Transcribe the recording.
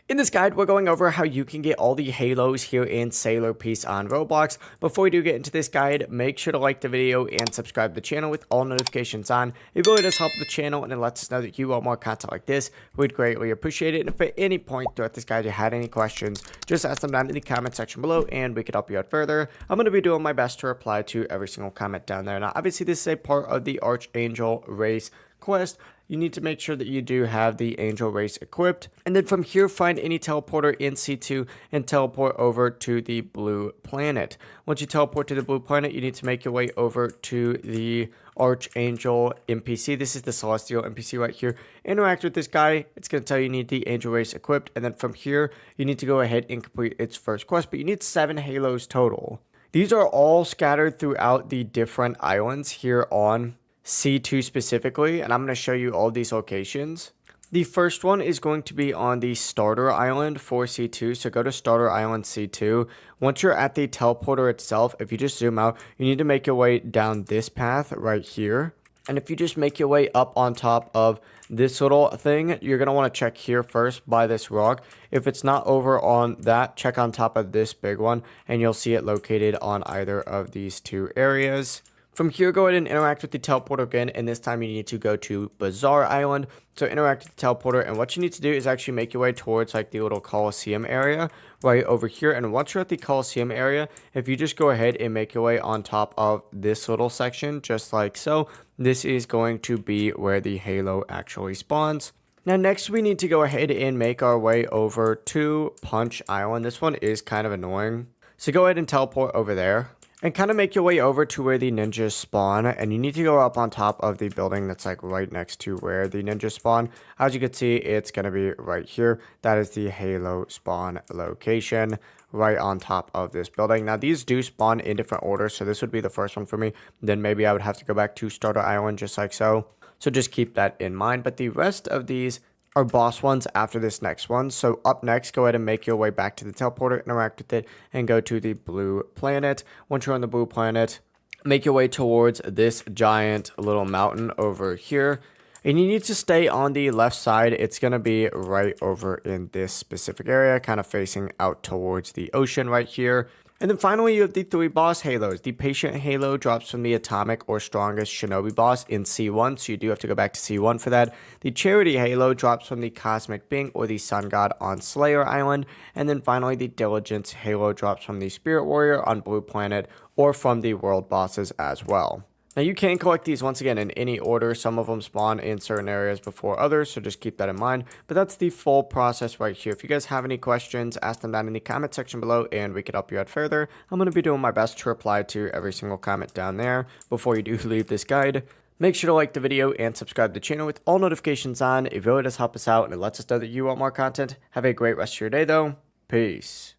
In this guide, we're going over how you can get all the halos here in Sailor Peace on Roblox. Before we do get into this guide, make sure to like the video and subscribe to the channel with all notifications on. It really does help the channel and it lets us know that you want more content like this. We'd greatly appreciate it. And if at any point throughout this guide you had any questions, just ask them down in the comment section below and we could help you out further. I'm going to be doing my best to reply to every single comment down there. Now, obviously, this is a part of the Archangel race quest. You need to make sure that you do have the angel race equipped, and then from here find any teleporter in C2 and teleport over to the blue planet. Once you teleport to the blue planet, you need to make your way over to the Archangel NPC. This is the Celestial NPC right here. Interact with this guy. It's going to tell you need the angel race equipped, and then from here you need to go ahead and complete its first quest, but you need 7 halos total. These are all scattered throughout the different islands here on C2 specifically, and I'm going to show you all these locations. The first one is going to be on the starter island for C2, so go to starter island C2. Once you're at the teleporter itself, if you just zoom out, you need to make your way down this path right here. And if you just make your way up on top of this little thing, you're going to want to check here first by this rock. If it's not over on that, check on top of this big one, and you'll see it located on either of these two areas. From here, go ahead and interact with the teleporter again, and this time you need to go to Bazaar Island. So interact with the teleporter, and what you need to do is actually make your way towards like the little Coliseum area right over here. And once you're at the Coliseum area, if you just go ahead and make your way on top of this little section, just like so, this is going to be where the halo actually spawns. Now, next we need to go ahead and make our way over to Punch Island. This one is kind of annoying. So go ahead and teleport over there. And kind of make your way over to where the ninjas spawn, and you need to go up on top of the building that's like right next to where the ninjas spawn. As you can see, it's going to be right here. That is the halo spawn location right on top of this building. Now, these do spawn in different orders, so this would be the first one for me. Then maybe I would have to go back to Starter Island just like so. So just keep that in mind. But the rest of these are boss ones after this next one. So up next, go ahead and make your way back to the teleporter, interact with it, and go to the blue planet. Once you're on the blue planet, make your way towards this giant little mountain over here. And you need to stay on the left side. It's going to be right over in this specific area, kind of facing out towards the ocean right here. And then finally, you have the 3 boss halos. The Patient Halo drops from the Atomic or Strongest Shinobi boss in C1, so you do have to go back to C1 for that. The Charity Halo drops from the Cosmic Being or the Sun God on Slayer Island. And then finally, the Diligence Halo drops from the Spirit Warrior on Blue Planet or from the World bosses as well. Now, you can collect these once again in any order. Some of them spawn in certain areas before others, so just keep that in mind. But that's the full process right here. If you guys have any questions, ask them down in the comment section below, and we can help you out further. I'm going to be doing my best to reply to every single comment down there before you do leave this guide. Make sure to like the video and subscribe to the channel with all notifications on. It really does help us out, and it lets us know that you want more content. Have a great rest of your day, though. Peace.